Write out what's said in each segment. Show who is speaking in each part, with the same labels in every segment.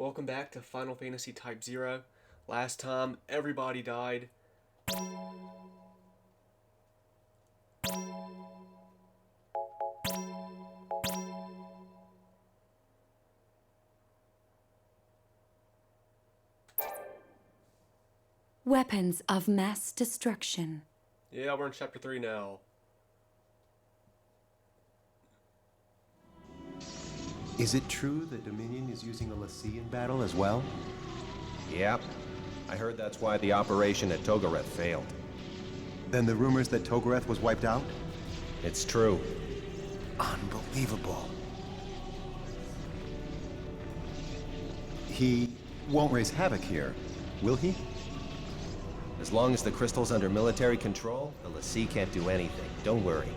Speaker 1: Welcome back to Final Fantasy Type-0. Last time, everybody died.
Speaker 2: Weapons of mass destruction.
Speaker 1: Yeah, we're in Chapter 3 now.
Speaker 3: Is it true that Dominion is using a lassie in battle as well?
Speaker 4: Yep. I heard that's why the operation at Togareth failed.
Speaker 3: Then the rumors that Togareth was wiped out?
Speaker 4: It's true.
Speaker 3: Unbelievable. He won't raise havoc here, will he?
Speaker 4: As long as the crystal's under military control, the lassie can't do anything. Don't worry.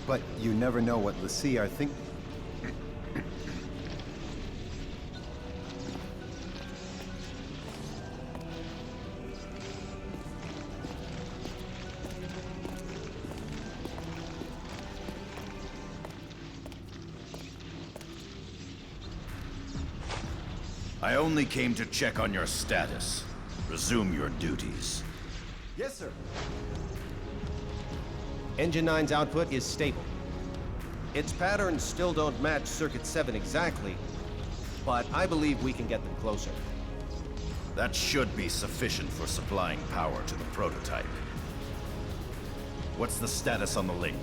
Speaker 3: But you never know what lassie are think.
Speaker 5: I only came to check on your status. Resume your duties.
Speaker 3: Yes, sir.
Speaker 4: Engine 9's output is stable. Its patterns still don't match Circuit 7 exactly, but I believe we can get them closer.
Speaker 5: That should be sufficient for supplying power to the prototype. What's the status on the link?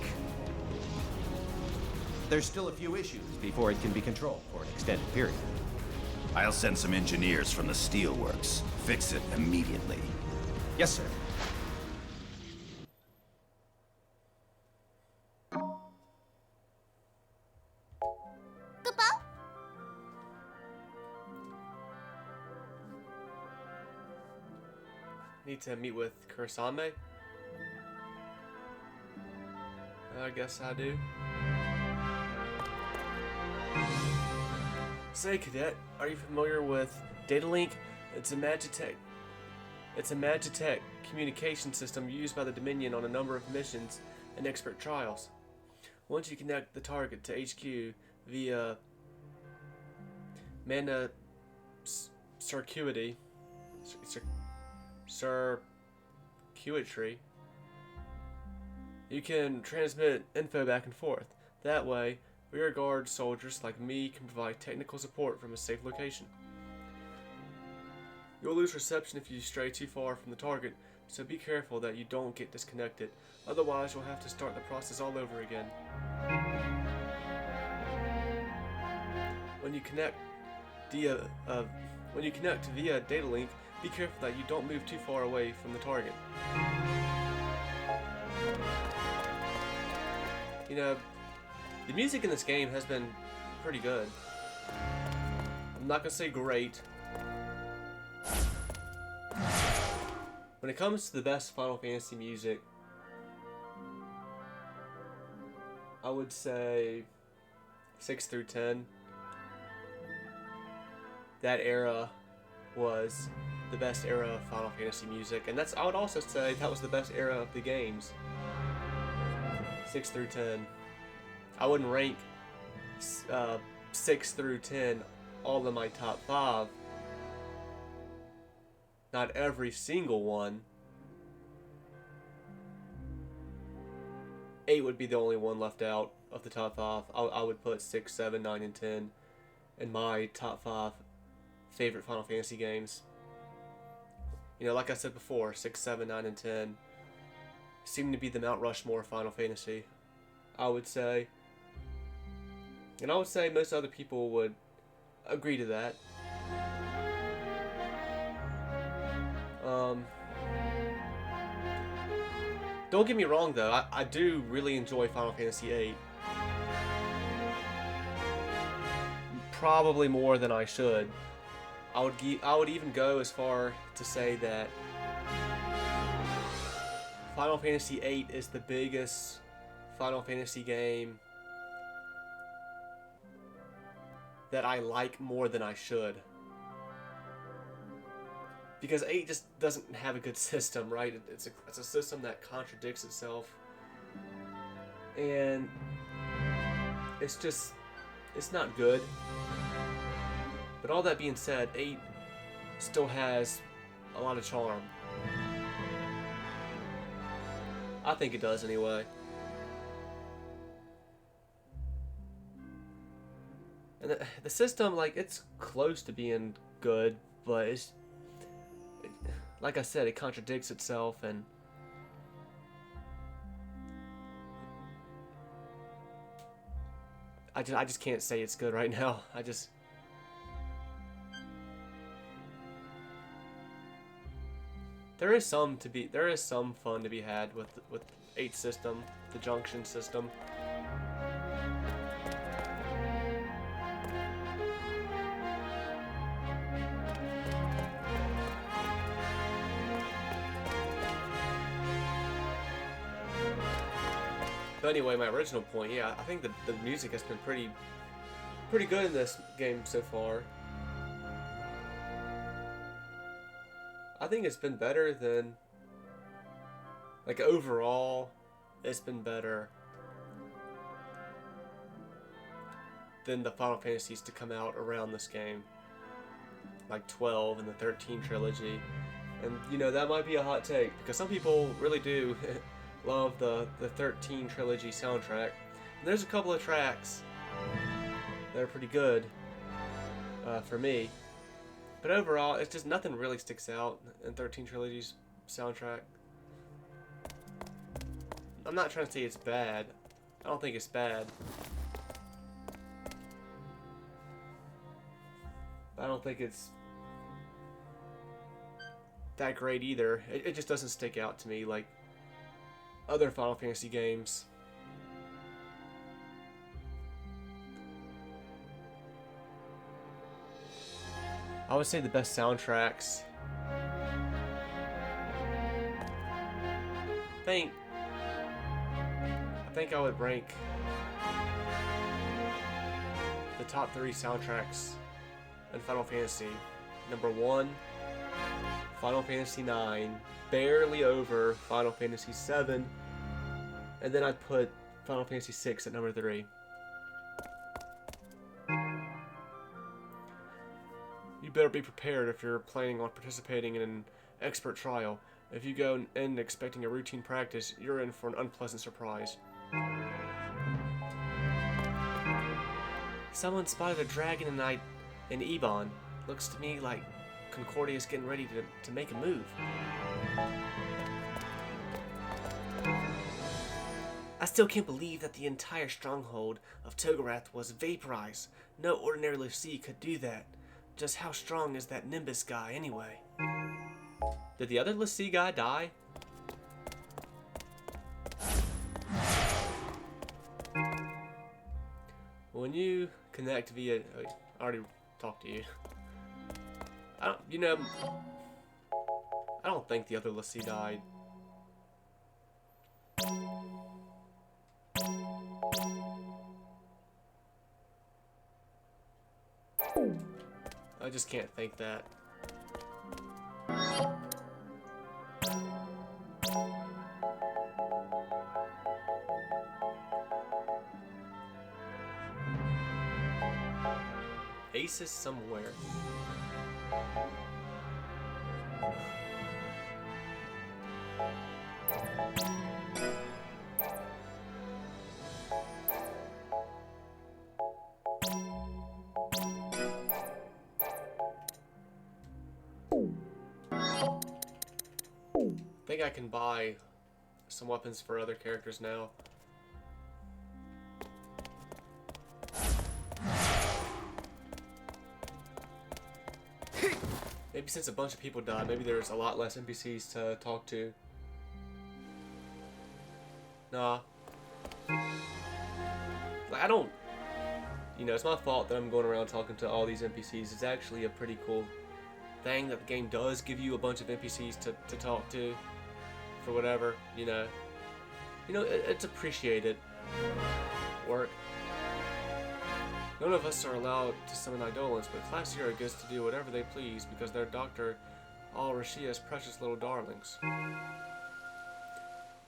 Speaker 4: There's still a few issues before it can be controlled for an extended period.
Speaker 5: I'll send some engineers from the steelworks. Fix it immediately.
Speaker 4: Yes, sir.
Speaker 1: Need to meet with Kurasame? I guess I do. Say, Cadet, are you familiar with Datalink? It's a Magitech communication system used by the Dominion on a number of missions and expert trials. Once you connect the target to HQ via mana circuitry, you can transmit info back and forth. That way, rearguard soldiers like me can provide technical support from a safe location. You'll lose reception if you stray too far from the target, so be careful that you don't get disconnected. Otherwise, you'll have to start the process all over again. When you connect via data link, be careful that you don't move too far away from the target. You know, the music in this game has been pretty good. I'm not gonna say great. When it comes to the best Final Fantasy music, I would say 6 through 10. That era was the best era of Final Fantasy music, and I would also say that was the best era of the games. 6 through 10. I wouldn't rank 6 through 10 all in my top 5. Not every single one. 8 would be the only one left out of the top 5. I would put 6, 7, 9, and 10 in my top 5 favorite Final Fantasy games. You know, like I said before, 6, 7, 9, and 10 seem to be the Mount Rushmore of Final Fantasy, I would say. And I would say most other people would agree to that. Don't get me wrong though, I do really enjoy Final Fantasy VIII. Probably more than I should. I would even go as far to say that Final Fantasy VIII is the biggest Final Fantasy game that I like more than I should. Because 8 just doesn't have a good system, right? It's a system that contradicts itself. And it's not good. But But all that being said, 8 still has a lot of charm. I think it does anyway. And the system, like, it's close to being good, but like I said, it contradicts itself, and I just can't say it's good right now. There is some fun to be had with 8 system, the junction system. But anyway, my original point, yeah, I think the music has been pretty good in this game so far. I think it's been better than, like, overall, it's been better than the Final Fantasies to come out around this game. Like 12 and the 13 trilogy. And, you know, that might be a hot take, because some people really do love the 13 trilogy soundtrack. And there's a couple of tracks that are pretty good for me. But overall, it's just nothing really sticks out in 13 trilogy's soundtrack. I'm not trying to say it's bad. I don't think it's bad. I don't think it's that great either. It just doesn't stick out to me like other Final Fantasy games. I would say the best soundtracks. I think I would rank the top 3 soundtracks in Final Fantasy. Number 1, Final Fantasy 9, barely over Final Fantasy 7, and then I'd put Final Fantasy 6 at number 3. You better be prepared if you're planning on participating in an expert trial. If you go in expecting a routine practice, you're in for an unpleasant surprise. Someone spotted a dragon in Ebon. Looks to me like Concordia's getting ready to make a move. I still can't believe that the entire stronghold of Togorath was vaporized. No ordinary Lucy could do that. Just how strong is that Nimbus guy anyway? Did the other Lassie guy die? When you connect via... I already talked to you. I don't think the other Lassie died. I just can't think that. Ace is somewhere. I think I can buy some weapons for other characters now. Maybe since a bunch of people died, maybe there's a lot less NPCs to talk to. Nah. Like, I don't... You know, it's my fault that I'm going around talking to all these NPCs. It's actually a pretty cool thing that the game does give you a bunch of NPCs to talk to. For whatever, you know. You know, it's appreciated work. None of us are allowed to summon Eidolons, but Class 0 gets to do whatever they please because they're Dr. Al-Rashia's precious little darlings.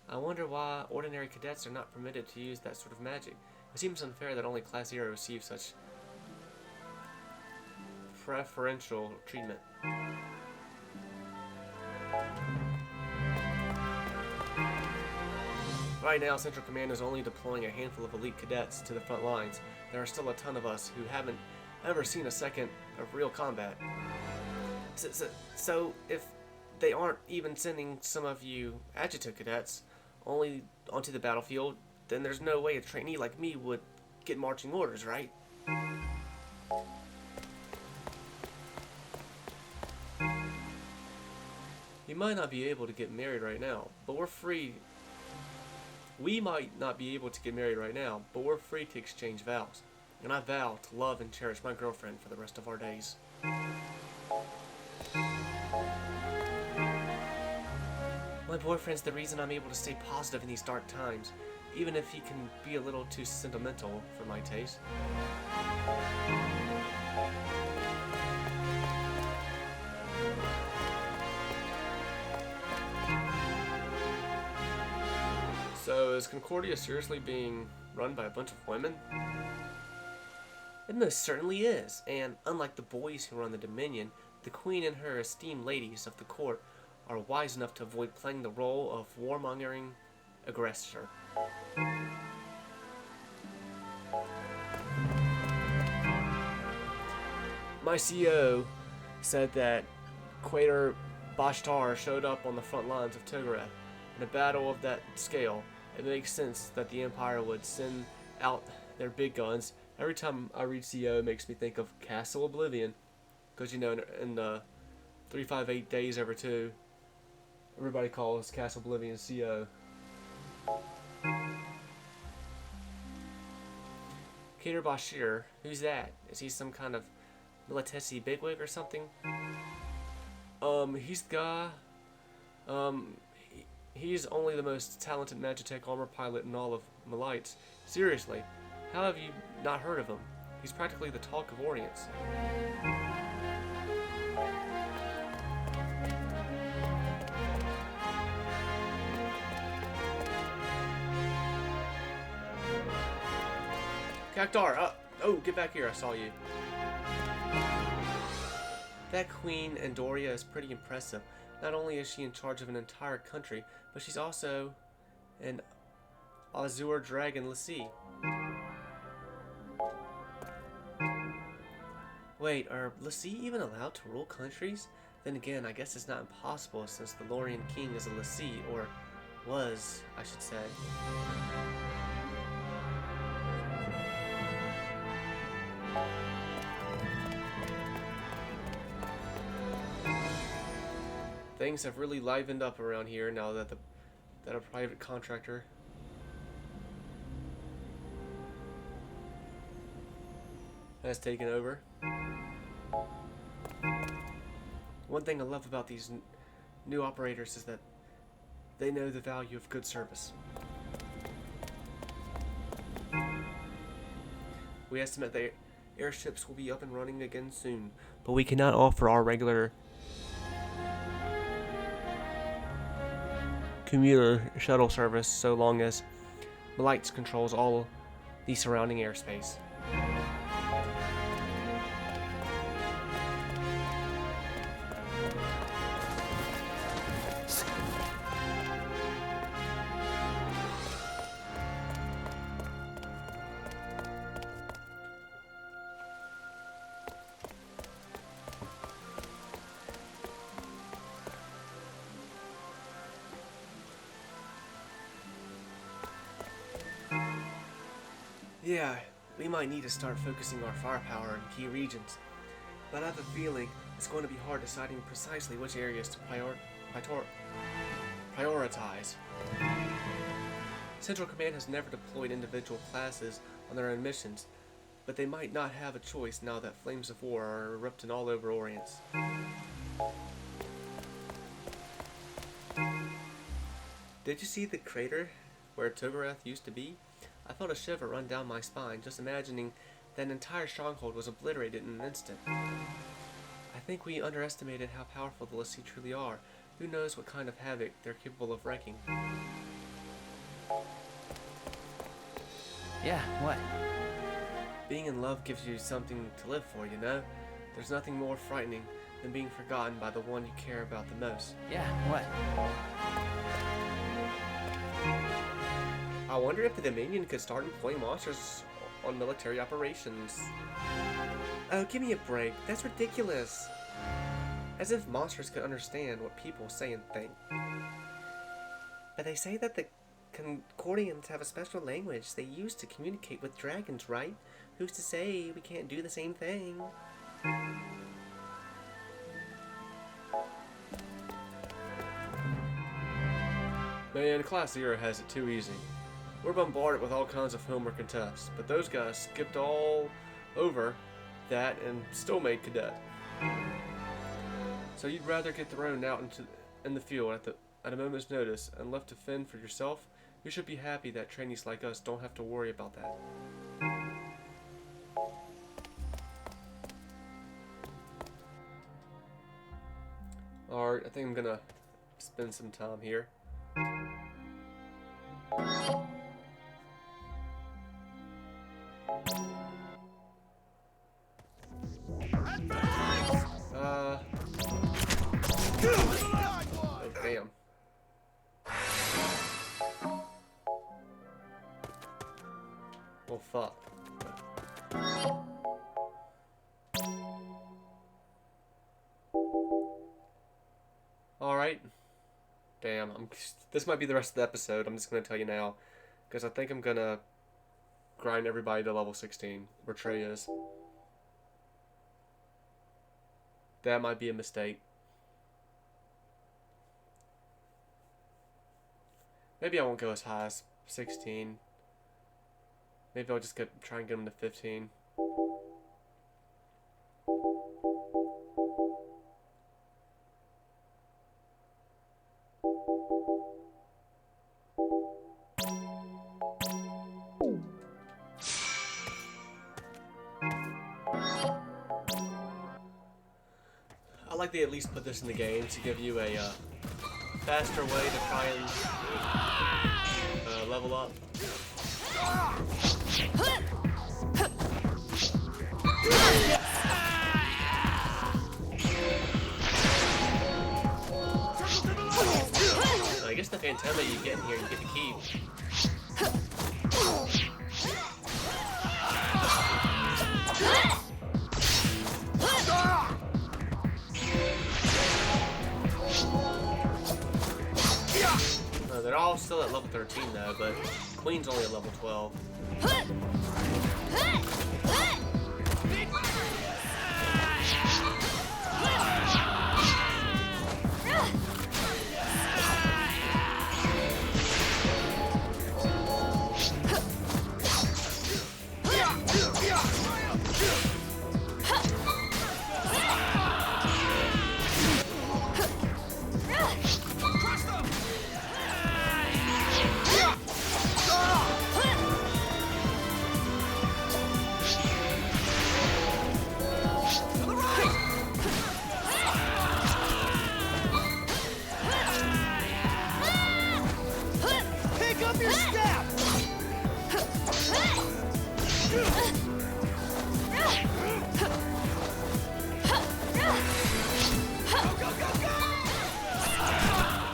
Speaker 1: I wonder why ordinary cadets are not permitted to use that sort of magic. It seems unfair that only Class 0 receives such preferential treatment. Right now, Central Command is only deploying a handful of elite cadets to the front lines. There are still a ton of us who haven't ever seen a second of real combat. So if they aren't even sending some of you adjutant cadets only onto the battlefield, then there's no way a trainee like me would get marching orders, right? You might not be able to get married right now, but we're free. We might not be able to get married right now, but we're free to exchange vows. And I vow to love and cherish my girlfriend for the rest of our days. My boyfriend's the reason I'm able to stay positive in these dark times, even if he can be a little too sentimental for my taste. So is Concordia seriously being run by a bunch of women? It most certainly is, and unlike the boys who run the Dominion, the Queen and her esteemed ladies of the court are wise enough to avoid playing the role of warmongering aggressor. My CEO said that Quater Bashtar showed up on the front lines of Togareth. In a battle of that scale, it makes sense that the Empire would send out their big guns. Every time I read CO, it makes me think of Castle Oblivion. Because, you know, in the 358 Days Over 2, everybody calls Castle Oblivion CO. Kader Bashir, who's that? Is he some kind of Militesi bigwig or something? He's the guy. He's only the most talented Magitech armor pilot in all of Malites. Seriously, how have you not heard of him? He's practically the talk of Orients. Cactar, oh, get back here, I saw you. That Queen Andoria is pretty impressive. Not only is she in charge of an entire country, but she's also an Azure Dragon Lassie. Wait, are Lassie even allowed to rule countries? Then again, I guess it's not impossible since the Lorien King is a Lassie, or was, I should say. Things have really livened up around here now that a private contractor has taken over. One thing I love about these new operators is that they know the value of good service. We estimate that airships will be up and running again soon, but we cannot offer our regular commuter shuttle service so long as Malites controls all the surrounding airspace. Yeah, we might need to start focusing our firepower in key regions, but I have a feeling it's going to be hard deciding precisely which areas to prioritize. Central Command has never deployed individual classes on their own missions, but they might not have a choice now that flames of war are erupting all over Orients. Did you see the crater where Togareth used to be? I felt a shiver run down my spine just imagining that an entire stronghold was obliterated in an instant. I think we underestimated how powerful the Lassie truly are. Who knows what kind of havoc they're capable of wreaking.
Speaker 6: Yeah, what?
Speaker 1: Being in love gives you something to live for, you know? There's nothing more frightening than being forgotten by the one you care about the most.
Speaker 6: Yeah, what?
Speaker 1: I wonder if the Dominion could start employing monsters on military operations. Oh, give me a break. That's ridiculous. As if monsters could understand what people say and think. But they say that the Concordians have a special language they use to communicate with dragons, right? Who's to say we can't do the same thing? Man, Class 0 has it too easy. We're bombarded with all kinds of homework and tests, but those guys skipped all over that and still made cadet. So you'd rather get thrown out in the field at a moment's notice and left to fend for yourself? You should be happy that trainees like us don't have to worry about that. Alright, I think I'm gonna spend some time here. Oh, damn. Well, fuck. Alright. Damn, this might be the rest of the episode. I'm just gonna tell you now. Because I think I'm gonna grind everybody to level 16, where Trey is. That might be a mistake. Maybe I won't go as high as 16. Maybe I'll just try and get him to 15. I like they at least put this in the game to give you a faster way to try and level up. I guess the Phantoma you get in here, you get to keep. They're all still at level 13 though, but Queen's only at level 12.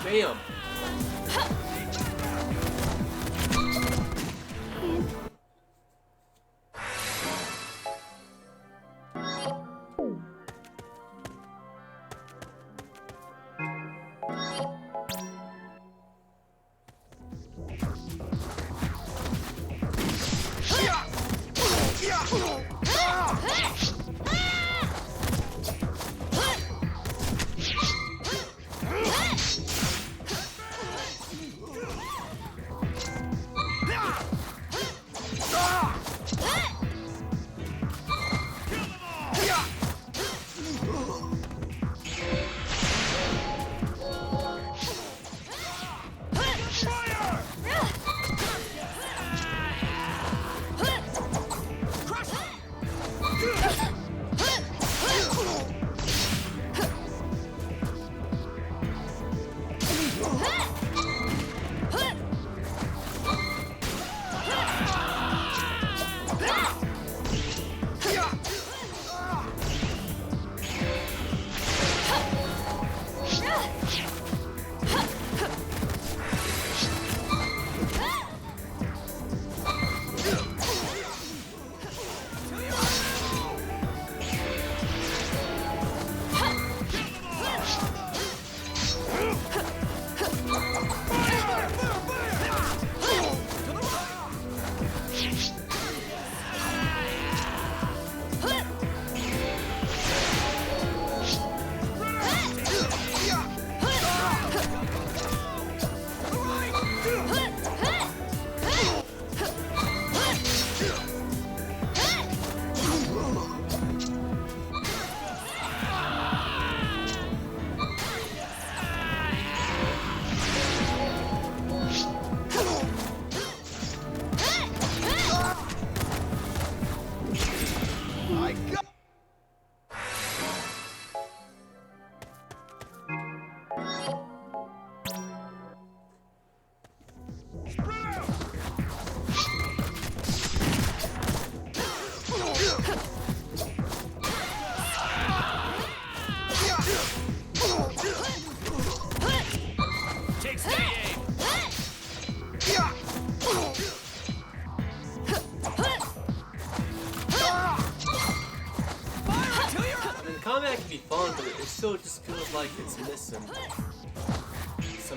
Speaker 1: Damn. combat can be fun, but it still just feels like it's missing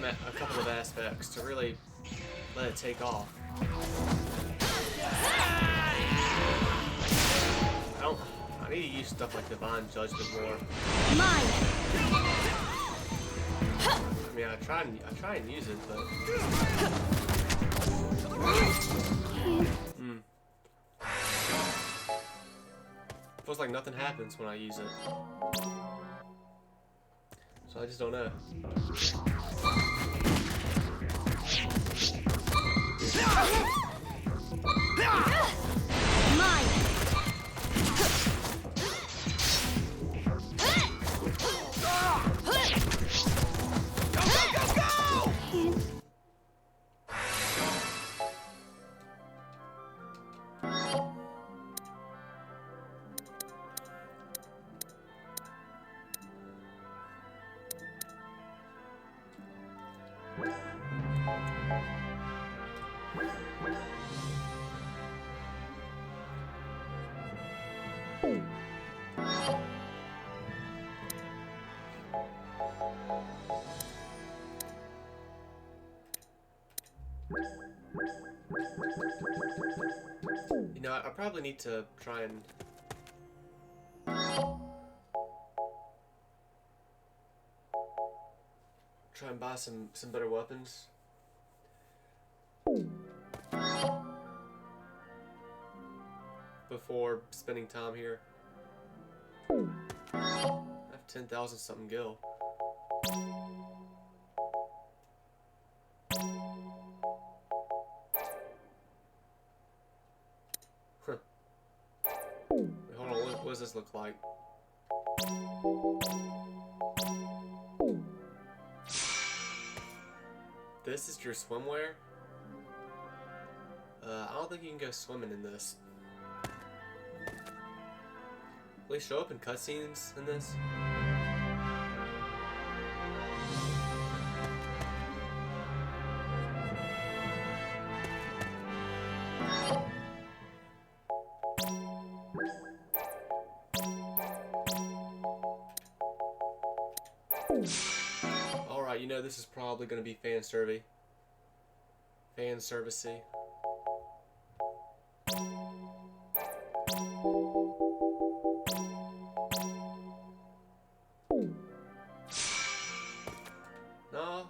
Speaker 1: a couple of aspects to really let it take off. I need to use stuff like Divine Judgment more.
Speaker 6: Mine.
Speaker 1: I mean, I try and use it, but feels like nothing happens when I use it. So I just don't know.
Speaker 6: Mine.
Speaker 1: You know, I probably need to try and buy some better weapons. Before spending time here. I have 10,000 something gil. Huh. Wait, hold on, what does this look like? This is your swimwear? I don't think you can go swimming in this. Will they show up in cutscenes in this? Alright, you know this is probably going to be fan servicey. No.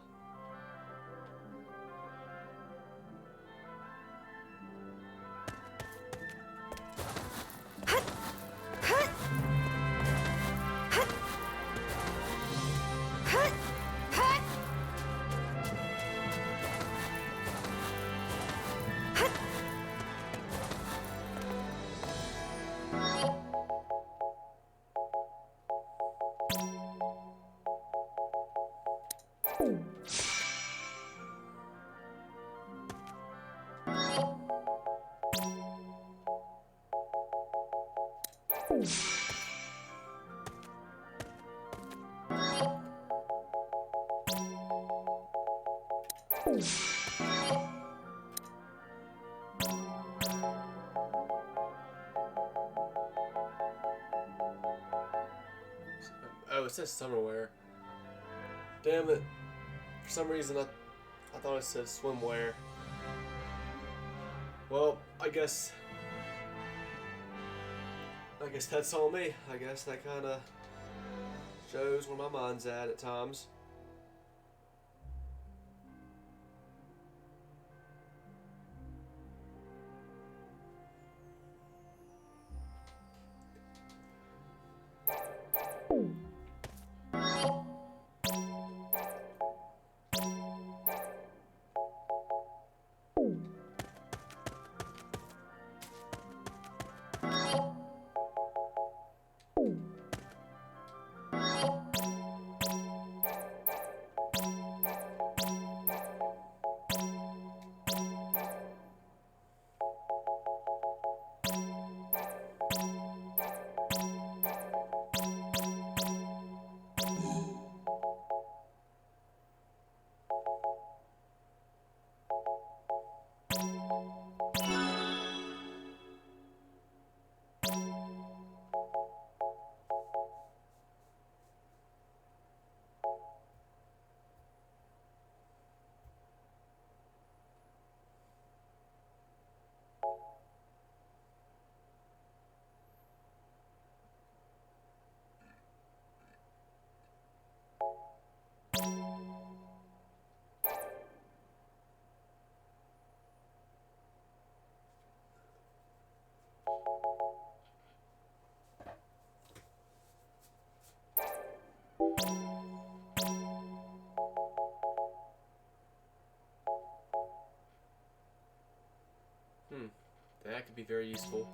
Speaker 1: Oh, it says summerwear. Damn it. For some reason, I thought it said swimwear. Well, I guess that's on me. I guess that kind of shows where my mind's at times. That could be very useful.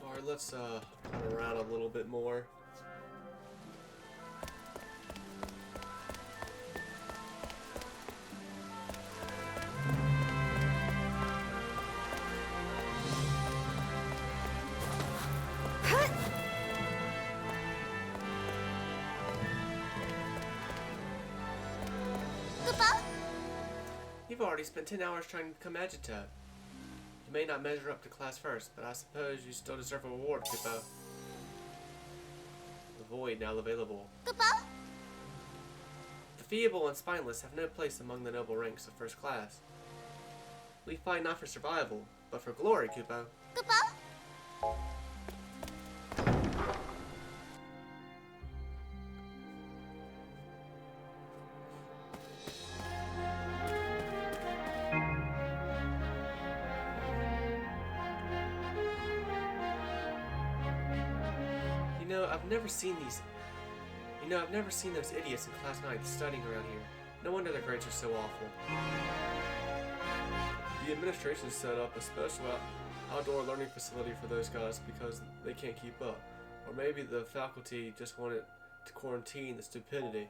Speaker 1: Alright, let's run around a little bit more. You've already spent 10 hours trying to become Agita. You may not measure up to class first, but I suppose you still deserve a reward, Kippo. The void now available. The feeble and spineless have no place among the noble ranks of first class. We fight not for survival, but for glory, Kippo. I've never seen those idiots in class 9 studying around here. No wonder their grades are so awful. The administration set up a special outdoor learning facility for those guys because they can't keep up. Or maybe the faculty just wanted to quarantine the stupidity.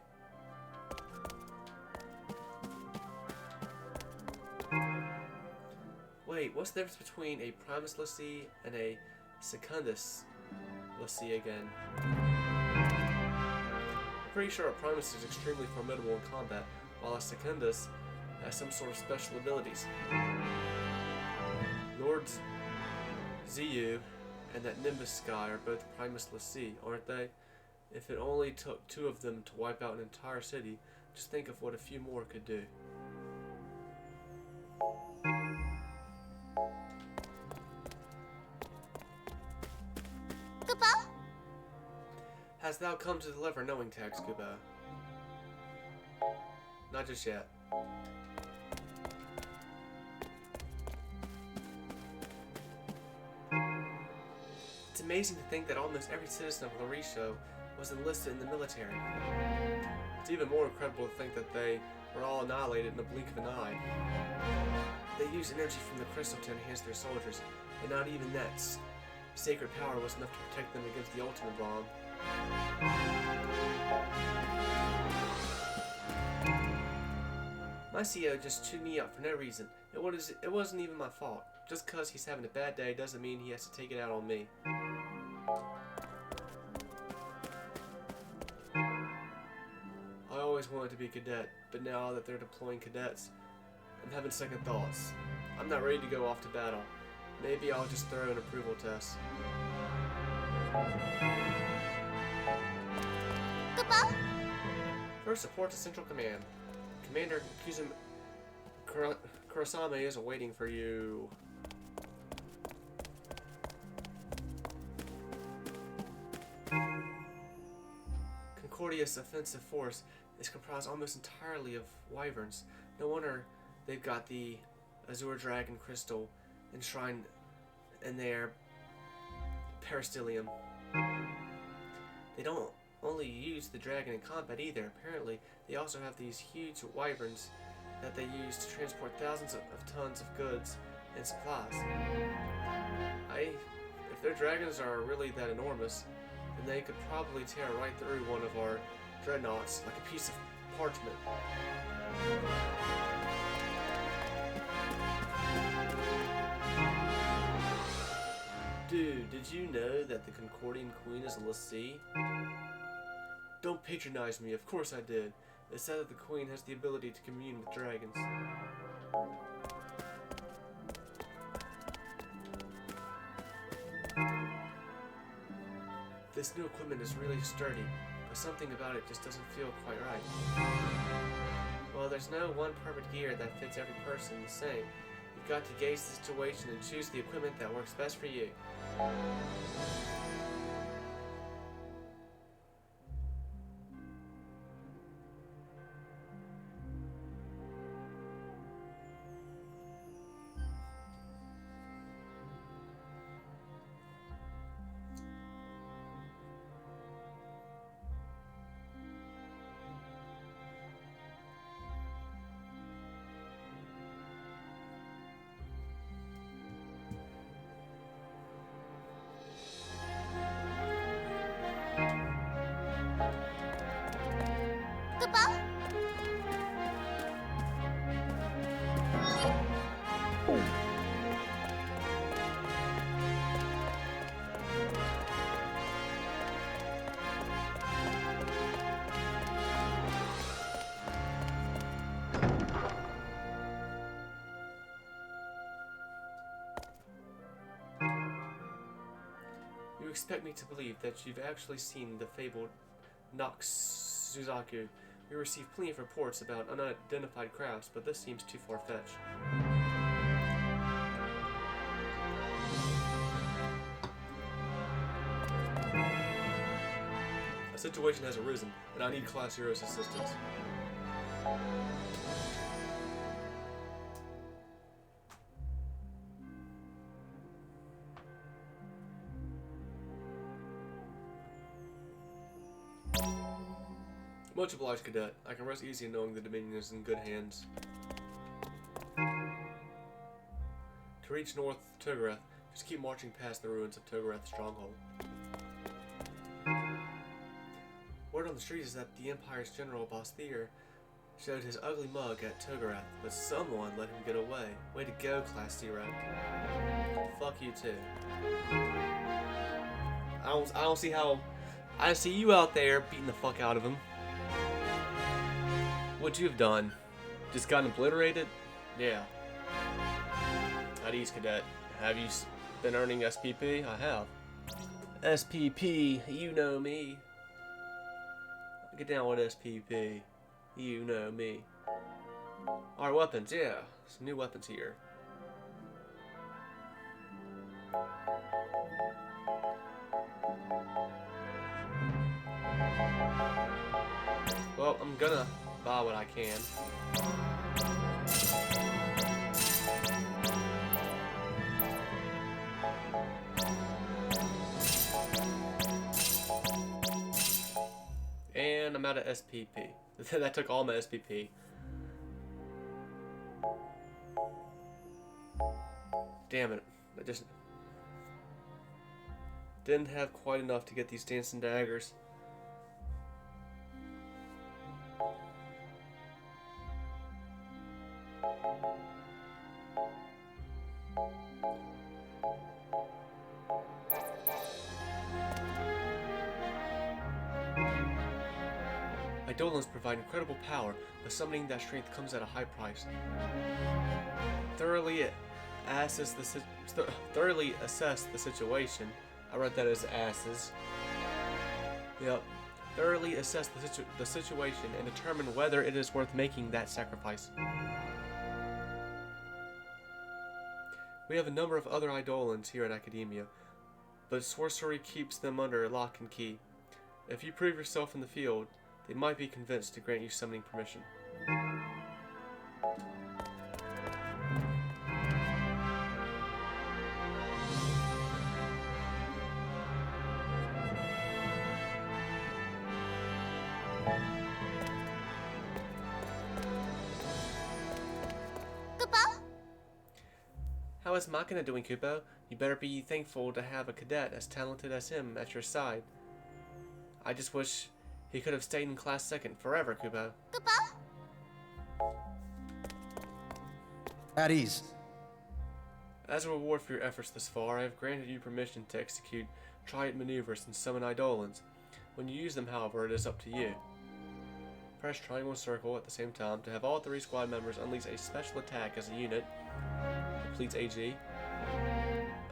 Speaker 1: Wait, what's the difference between a Primus Lassie and a Secundus Lassie again? I'm pretty sure a Primus is extremely formidable in combat, while a Secundus has some sort of special abilities. Lord Ziyu and that Nimbus guy are both Primus Lassie, aren't they? If it only took 2 of them to wipe out an entire city, just think of what a few more could do. Hast thou come to deliver knowing tags, Kuba? Not just yet. It's amazing to think that almost every citizen of Larisho was enlisted in the military. It's even more incredible to think that they were all annihilated in a blink of an eye. They used energy from the crystal to enhance their soldiers, and not even that sacred power was enough to protect them against the ultimate bomb. My CEO just chewed me up for no reason. It wasn't even my fault. Just because he's having a bad day doesn't mean he has to take it out on me. I always wanted to be a cadet, but now that they're deploying cadets, I'm having second thoughts. I'm not ready to go off to battle. Maybe I'll just throw an approval test. First, report to Central Command. Commander Kurosame is waiting for you. Concordia's offensive force is comprised almost entirely of wyverns. No wonder they've got the Azure Dragon Crystal enshrined in their peristyllium. They don't only use the dragon in combat either. Apparently, they also have these huge wyverns that they use to transport thousands of tons of goods and supplies. If their dragons are really that enormous, then they could probably tear right through one of our dreadnoughts like a piece of parchment. Dude, did you know that the Concordian Queen is a Lassie? Don't patronize me, of course I did. It's said that the Queen has the ability to commune with dragons. This new equipment is really sturdy, but something about it just doesn't feel quite right. Well, there's no one perfect gear that fits every person the same. You've got to gauge the situation and choose the equipment that works best for you. You expect me to believe that you've actually seen the fabled Nox Suzaku. We receive plenty of reports about unidentified crafts, but this seems too far-fetched. A situation has arisen, and I need Class Zero's assistance. Much obliged, Cadet. I can rest easy knowing the Dominion is in good hands. To reach North Togareth, just keep marching past the ruins of Togareth's stronghold. Word on the street is that the Empire's General Basthier showed his ugly mug at Togareth, but someone let him get away. Way to go, Class 0. Fuck you too. I don't see how. I see you out there beating the fuck out of him. What'd you have done? Just gotten obliterated? Yeah. At ease, Cadet. Have you been earning SPP? I have. SPP, you know me. Get down with SPP. You know me. Alright, weapons, yeah. Some new weapons here. Well, I'm gonna buy what I can. And I'm out of SPP. That took all my SPP. Damn it. I just didn't have quite enough to get these dancing daggers. Eidolons provide incredible power, but summoning that strength comes at a high price. Thoroughly assess the situation. I read that as asses. Yep. Thoroughly assess the situation and determine whether it is worth making that sacrifice. We have a number of other Eidolons here at Academia, but sorcery keeps them under lock and key. If you prove yourself in the field, they might be convinced to grant you summoning permission. How is Machina doing, Kupo? You better be thankful to have a cadet as talented as him at your side. I just wish he could have stayed in class second forever, Kupo.
Speaker 3: At ease.
Speaker 1: As a reward for your efforts thus far, I have granted you permission to execute triad maneuvers and summon Eidolons. When you use them, however, it is up to you. Press triangle and circle at the same time to have all 3 squad members unleash a special attack as a unit. Completes AG.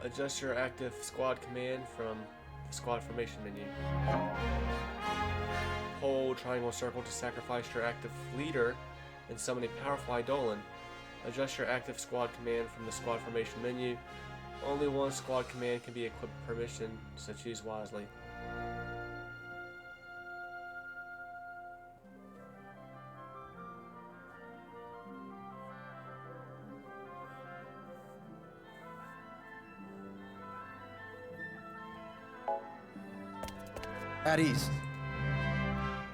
Speaker 1: Adjust your active squad command from the squad formation menu. Hold triangle and circle to sacrifice your active leader and summon a powerful Eidolon. Adjust your active squad command from the squad formation menu. Only one squad command can be equipped per mission, so choose wisely.
Speaker 3: At ease.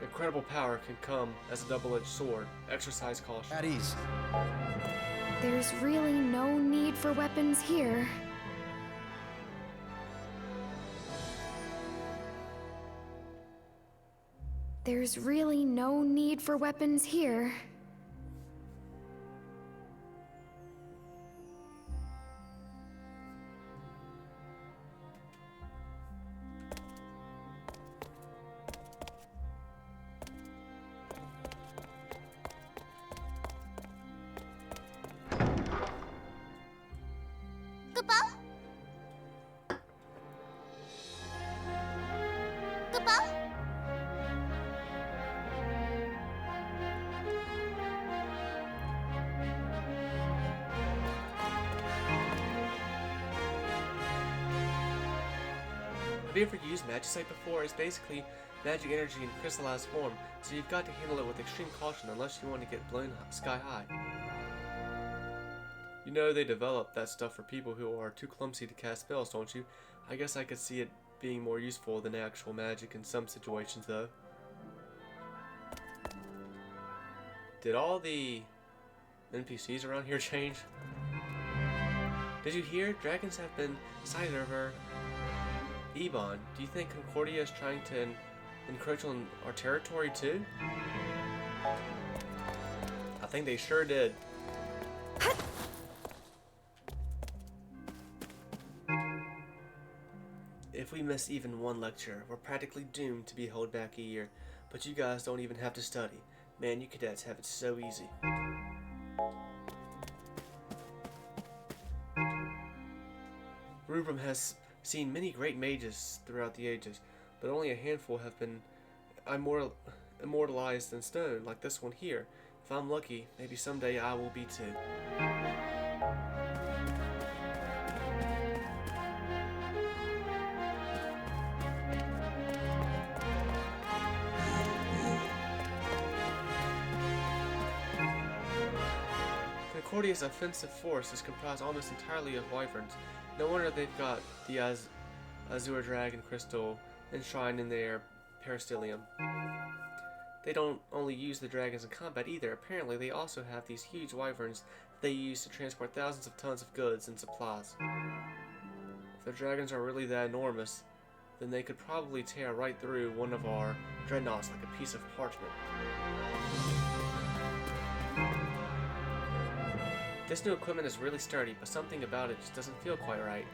Speaker 1: Incredible power can come as a double-edged sword. Exercise caution.
Speaker 3: At ease.
Speaker 6: There's really no need for weapons here. There's really no need for weapons here.
Speaker 1: Have you ever used Magicite before? It's basically magic energy in crystallized form, so you've got to handle it with extreme caution unless you want to get blown sky high. You know they developed that stuff for people who are too clumsy to cast spells, don't you? I guess I could see it being more useful than actual magic in some situations, though. Did all the NPCs around here change? Did you hear? Dragons have been sighted over Ebon. Do you think Concordia is trying to encroach on our territory too? I think they sure did. If we miss even one lecture, we're practically doomed to be held back a year. But you guys don't even have to study. Man, you cadets have it so easy. Rubrum has seen many great mages throughout the ages, but only a handful have been immortalized in stone, like this one here. If I'm lucky, maybe someday I will be too. Concordia's offensive force is comprised almost entirely of wyverns. No wonder they've got the Azure Dragon Crystal enshrined in their peristyllium. They don't only use the dragons in combat either. Apparently they also have these huge wyverns they use to transport thousands of tons of goods and supplies. If the dragons are really that enormous, then they could probably tear right through one of our dreadnoughts like a piece of parchment. This new equipment is really sturdy, but something about it just doesn't feel quite right.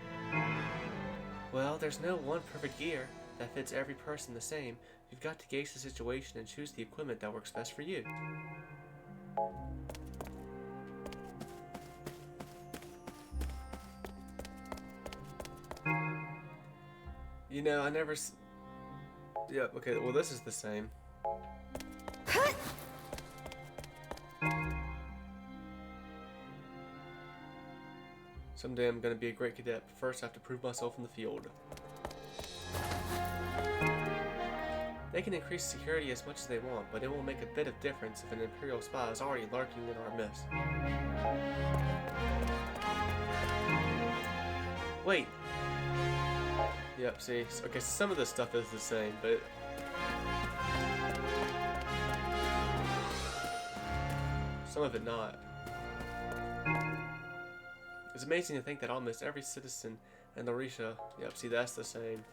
Speaker 1: Well, there's no one perfect gear that fits every person the same. You've got to gauge the situation and choose the equipment that works best for you. You know, I never Yep, okay, well this is the same. Someday I'm gonna be a great cadet, but first I have to prove myself in the field. They can increase security as much as they want, but it will make a bit of difference if an Imperial spy is already lurking in our midst. Wait! Yep, see, okay, so some of this stuff is the same, but some of it not. It's amazing to think that almost every citizen in Larisha, yep, see, that's the same.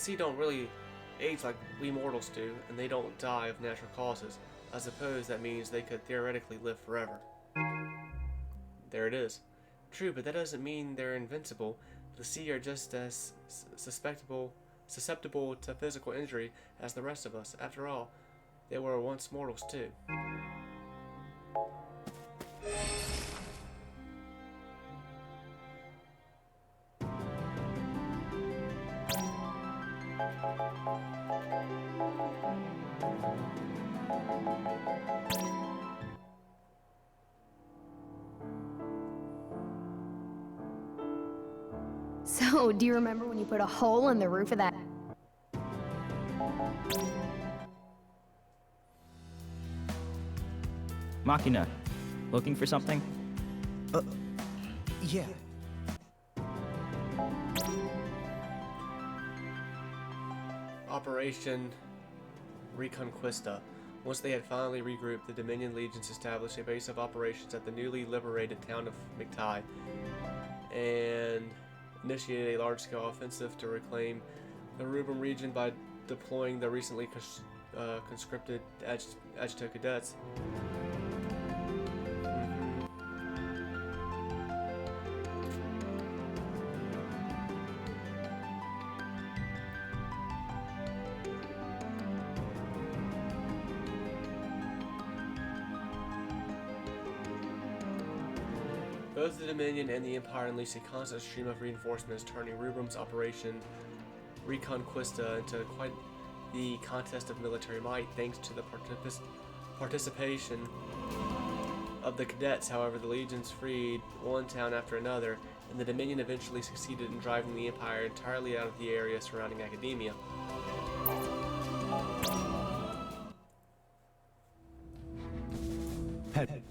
Speaker 1: l'Cie don't really age like we mortals do, and they don't die of natural causes. I suppose that means they could theoretically live forever. There it is. True, but that doesn't mean they're invincible. L'Cie are just as susceptible to physical injury as the rest of us. After all, they were once mortals too.
Speaker 6: So, do you remember when you put a hole in the roof of that?
Speaker 7: Machina, looking for something?
Speaker 8: Yeah.
Speaker 1: Operation Reconquista. Once they had finally regrouped, the Dominion legions established a base of operations at the newly liberated town of McTy and initiated a large-scale offensive to reclaim the Rubrum region by deploying the recently conscripted Agito cadets. Both the Dominion and the Empire unleashed a constant stream of reinforcements, turning Rubrum's Operation Reconquista into quite the contest of military might, thanks to the participation of the cadets. However, the legions freed one town after another, and the Dominion eventually succeeded in driving the Empire entirely out of the area surrounding Academia.
Speaker 8: Head.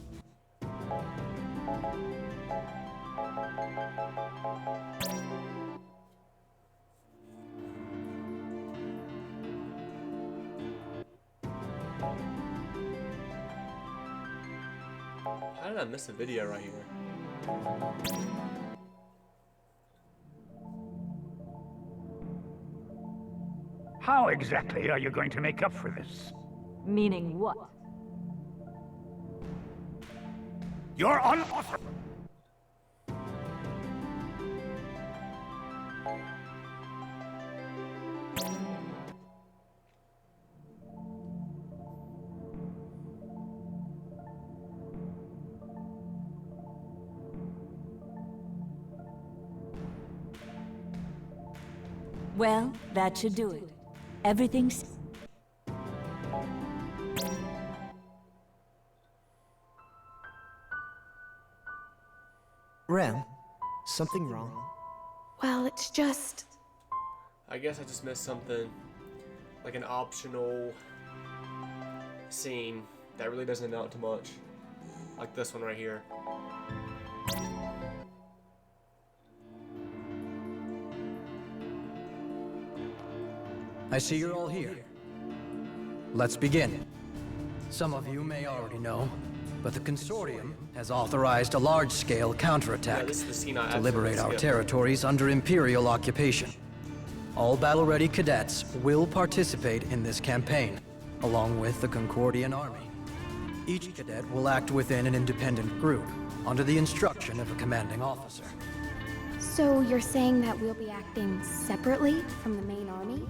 Speaker 1: How did I miss a video right here?
Speaker 9: How exactly are you going to make up for this?
Speaker 10: Meaning what?
Speaker 9: You're unauthorized.
Speaker 10: Well, that should do it. Everything's...
Speaker 8: Ram, something wrong?
Speaker 6: Well, it's just...
Speaker 1: I guess I just missed something, like an optional scene that really doesn't amount to much, like this one right here.
Speaker 8: I see you're all here. Let's begin. Some of you may already know, but the Consortium has authorized a large-scale counterattack
Speaker 1: This is the scene I
Speaker 8: to liberate our
Speaker 1: skipped.
Speaker 8: territories under Imperial occupation. All battle-ready cadets will participate in this campaign, along with the Concordian army. Each cadet will act within an independent group, under the instruction of a commanding officer.
Speaker 6: So you're saying that we'll be acting separately from the main army?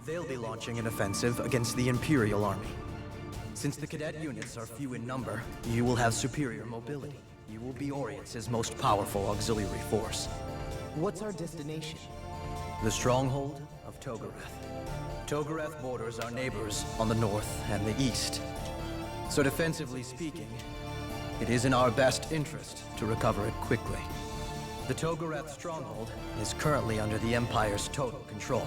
Speaker 8: They'll be launching an offensive against the Imperial army. Since the cadet units are few in number, you will have superior mobility. You will be Orient's most powerful auxiliary force.
Speaker 11: What's our destination?
Speaker 8: The stronghold of Togareth. Togareth borders our neighbors on the north and the east. So defensively speaking, it is in our best interest to recover it quickly. The Togareth stronghold is currently under the Empire's total control.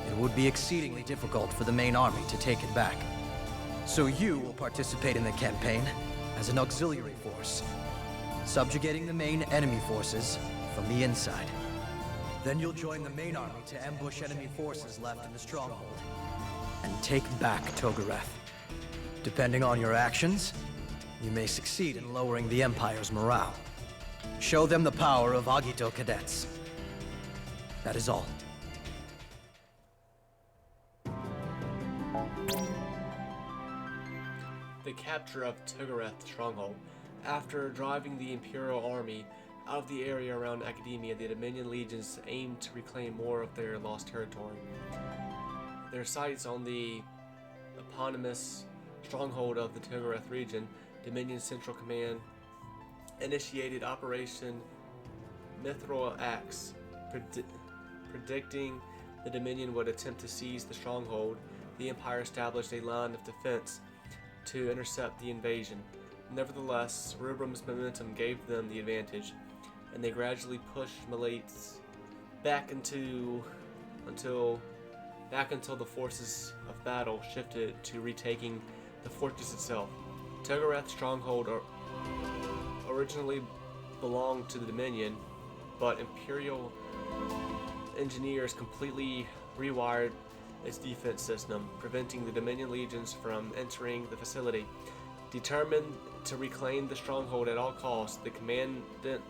Speaker 8: It would be exceedingly difficult for the main army to take it back. So you will participate in the campaign as an auxiliary force, subjugating the main enemy forces from the inside. Then you'll join the main army to ambush enemy forces left in the stronghold and take back Togareth. Depending on your actions, you may succeed in lowering the Empire's morale. Show them the power of Agito cadets. That is all.
Speaker 1: The capture of Togareth stronghold. After driving the Imperial army out of the area around Academia, the Dominion legions aimed to reclaim more of their lost territory. Their sights on the eponymous stronghold of the Togareth region, Dominion Central Command initiated Operation Mithril Axe, predicting the Dominion would attempt to seize the stronghold. The Empire established a line of defense to intercept the invasion. Nevertheless, Cerebrum's momentum gave them the advantage, and they gradually pushed Malates back until the forces of battle shifted to retaking the fortress itself. Togareth stronghold originally belonged to the Dominion, but Imperial engineers completely rewired its defense system, preventing the Dominion legions from entering the facility. Determined to reclaim the stronghold at all costs, the commandant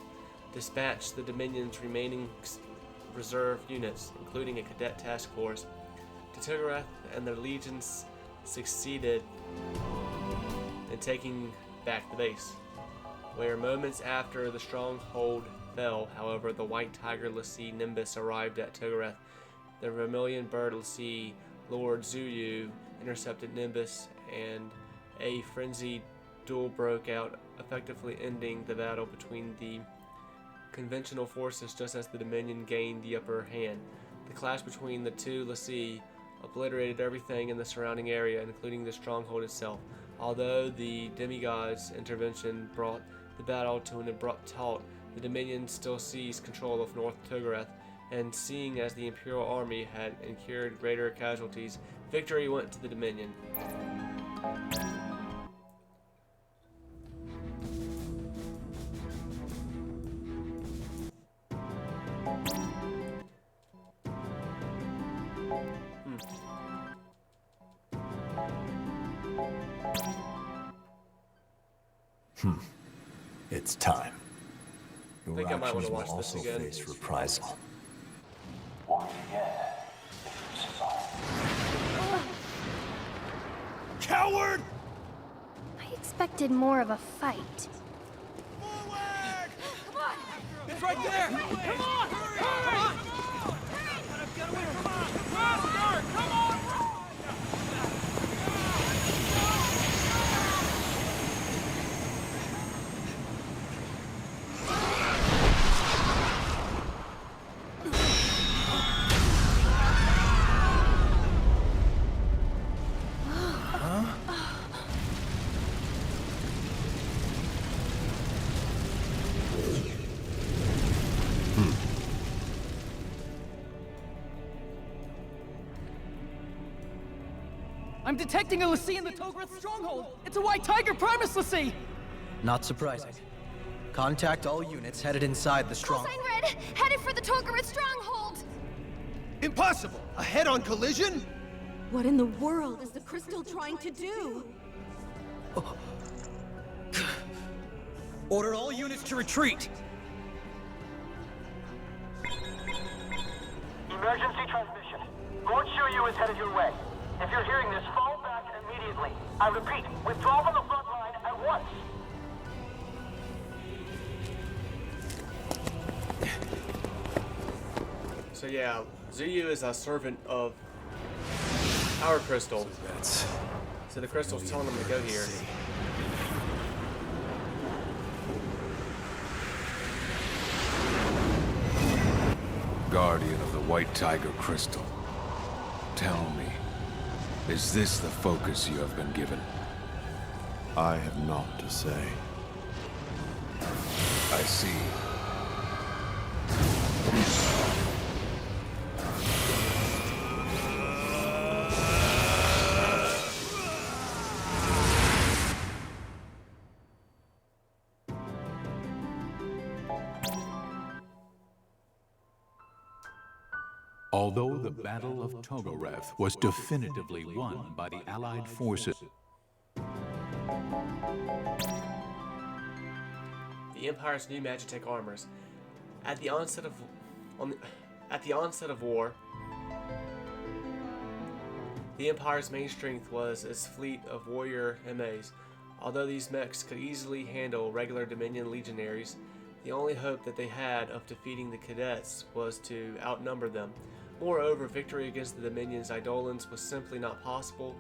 Speaker 1: dispatched the Dominion's remaining reserve units, including a cadet task force, to Togareth, and their legions succeeded in taking back the base. Where moments after the stronghold fell, however, the White Tiger Lassie Nimbus arrived at Togareth. The Vermilion Bird Lassie Lord Zuyu intercepted Nimbus, and a frenzied duel broke out, effectively ending the battle between the conventional forces just as the Dominion gained the upper hand. The clash between the two Lassie obliterated everything in the surrounding area, including the stronghold itself. Although the demigod's intervention brought the battle to an abrupt halt, the Dominion still seized control of North Togareth, and seeing as the Imperial army had incurred greater casualties, victory went to the Dominion.
Speaker 12: It's time.
Speaker 1: I think I might want to watch this again.
Speaker 12: Face reprisal.
Speaker 9: Coward!
Speaker 6: I expected more of a fight.
Speaker 8: It's right there! Come on! Hurry! Get away! Come on! Faster! Come on!
Speaker 13: I'm detecting a Lassie in the Togareth stronghold! It's a White Tiger Primus Lassie!
Speaker 8: Not surprising. Contact all units headed inside the stronghold.
Speaker 6: Callsign Red, headed for the Togareth stronghold!
Speaker 4: Impossible! A head-on collision?
Speaker 10: What in the world is the crystal trying to do?
Speaker 8: Order all units to retreat!
Speaker 14: Emergency transmission. Lord Shiryu is headed your way. If you're hearing this, fall back immediately. I repeat, withdraw from the front line at once.
Speaker 1: So yeah, Zuyu is a servant of our crystal. So the crystal's telling him to go here.
Speaker 15: Guardian of the White Tiger Crystal. Tell me, is this the focus you have been given?
Speaker 16: I have naught to say.
Speaker 15: I see.
Speaker 17: Although the Battle of Togareth was definitively won by the Allied forces,
Speaker 1: The Empire's new Magitech armors. At the onset of war, the The Empire's main strength was its fleet of warrior MAs. Although these mechs could easily handle regular Dominion legionaries, the only hope that they had of defeating the cadets was to outnumber them. Moreover, victory against the Dominion's Eidolons was simply not possible,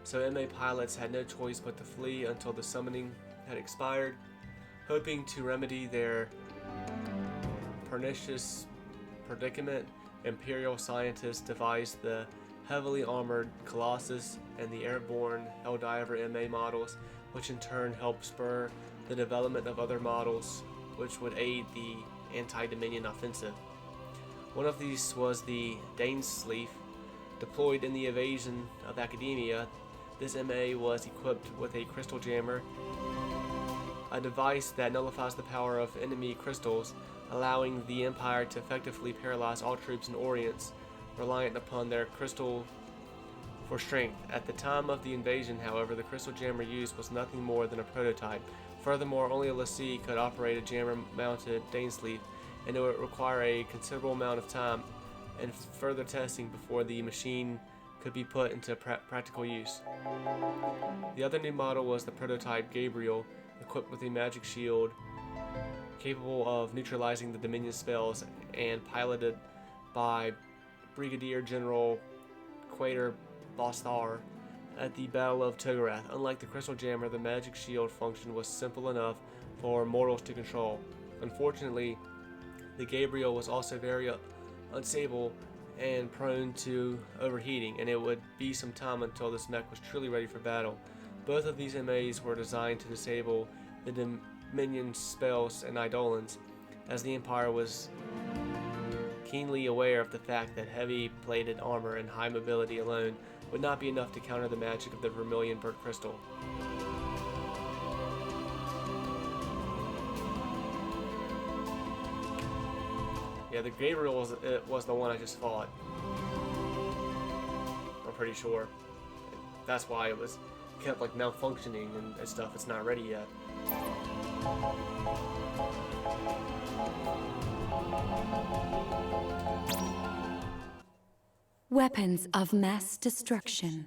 Speaker 1: so MA pilots had no choice but to flee until the summoning had expired. Hoping to remedy their pernicious predicament, Imperial scientists devised the heavily armored Colossus and the airborne Helldiver MA models, which in turn helped spur the development of other models which would aid the anti-Dominion offensive. One of these was the Dainsleif. Deployed in the invasion of Academia, this MA was equipped with a crystal jammer, a device that nullifies the power of enemy crystals, allowing the Empire to effectively paralyze all troops in Orient reliant upon their crystal for strength. At the time of the invasion, however, the crystal jammer used was nothing more than a prototype. Furthermore, only a lessee could operate a jammer-mounted Dainsleif, and it would require a considerable amount of time and further testing before the machine could be put into practical use. The other new model was the prototype Gabriel, equipped with a magic shield capable of neutralizing the Dominion spells and piloted by Brigadier General Quater Bosthar at the Battle of Togorath. Unlike the crystal jammer, the magic shield function was simple enough for mortals to control. Unfortunately, the Gabriel was also very unstable and prone to overheating, and it would be some time until this mech was truly ready for battle. Both of these MAs were designed to disable the Dominion spells and Eidolons, as the Empire was keenly aware of the fact that heavy plated armor and high mobility alone would not be enough to counter the magic of the Vermilion Burnt Crystal. Yeah, the Gabriel was the one I just fought. I'm pretty sure. That's why it was kept like malfunctioning and stuff. It's not ready yet.
Speaker 2: Weapons of mass destruction.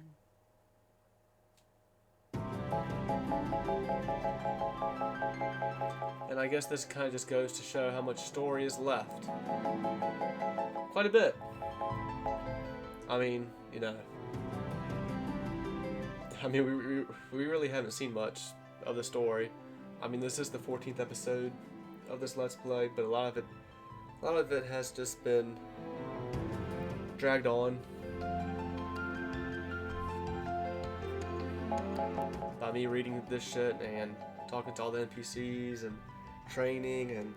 Speaker 1: And I guess this kind of just goes to show how much story is left. Quite a bit. I mean, you know. I mean, we really haven't seen much of the story. I mean, this is the 14th episode of this Let's Play, but a lot of it has just been dragged on by me reading this shit and talking to all the NPCs and training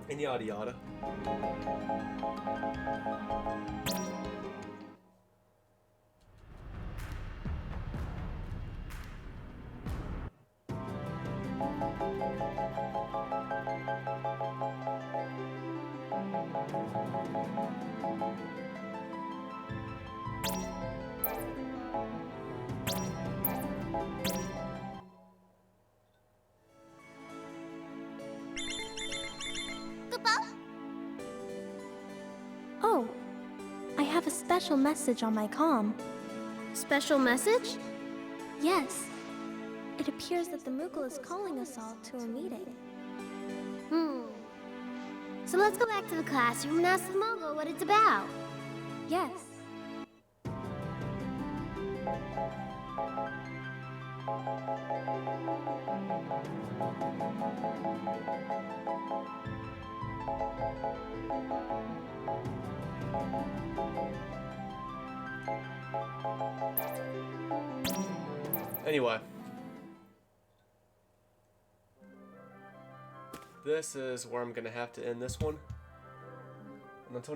Speaker 1: and yada yada.
Speaker 6: Oh, I have a special message on my comm. Special message? Yes. It appears that the Moogle is calling us all to a meeting.
Speaker 12: So let's go back to the classroom and ask the Moogle what it's about.
Speaker 6: Yes.
Speaker 1: Anyway. This is where I'm going to have to end this one. And until